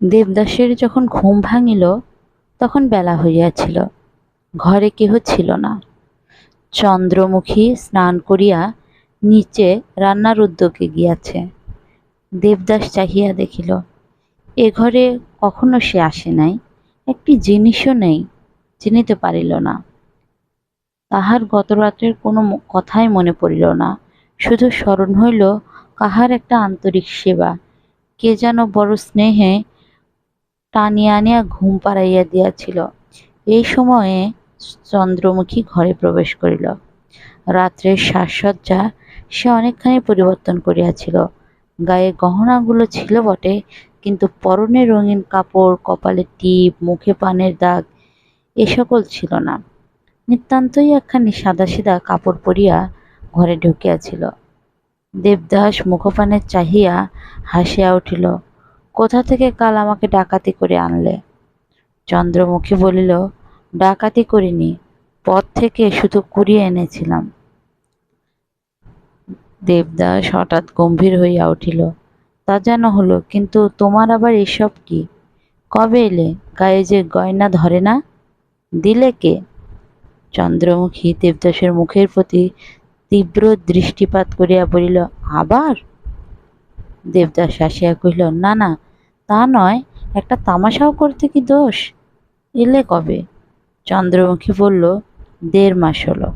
দেবদাসের যখন ঘুম ভাঙিল তখন বেলা হইয়াছিল, ঘরে কেহ ছিল না। চন্দ্রমুখী স্নান করিয়া নিচে রান্নার উদ্যোগে গিয়াছে। দেবদাস চাহিয়া দেখিল, এ ঘরে কখনো সে আসে নাই, একটি জিনিসও নেই, চিনিতে পারিল না। তাহার গত রাত্রের কোনো কথাই মনে পড়িল না, শুধু স্মরণ হইল কাহার একটা আন্তরিক সেবা, কে যেন বড় স্নেহে টানিয়া আনিয়া ঘুম পাড়াইয়া দিয়াছিল। এই সময়ে চন্দ্রমুখী ঘরে প্রবেশ করিল। রাত্রের সাজসজ্জা সে অনেকখানি পরিবর্তন করিয়াছিল। গায়ে গহনাগুলো ছিল বটে, কিন্তু পরনে রঙিন কাপড়, কপালে টিপ, মুখে পানের দাগ এ সকল ছিল না। নিতান্তই একখানি সাদাসিধা কাপড় পরিয়া ঘরে ঢুকিয়াছিল। দেবদাস মুখপানে চাহিয়া হাসিয়া উঠিল, কোথা থেকে কাল আমাকে ডাকাতি করে আনলে? চন্দ্রমুখী বলিল, ডাকাতি করিনি, পথ থেকে শুধু কুড়িয়ে এনেছিলাম। দেবদাস হঠাৎ গম্ভীর হইয়া উঠিল, তা যেন হলো, কিন্তু তোমার আবার এসব কি? কবে এলে? গায়ে যে গয়না ধরে না, দিলে কে? চন্দ্রমুখী দেবদাসের মুখের প্রতি তীব্র দৃষ্টিপাত করিয়া বলিল, আবার? দেবদাস হাসিয়া কহিল, না না, তা নয়, একটা তামাশাও করতে কি দোষ? এলে কবে? চন্দ্রমুখী বলল, 1.5 মাস হলো।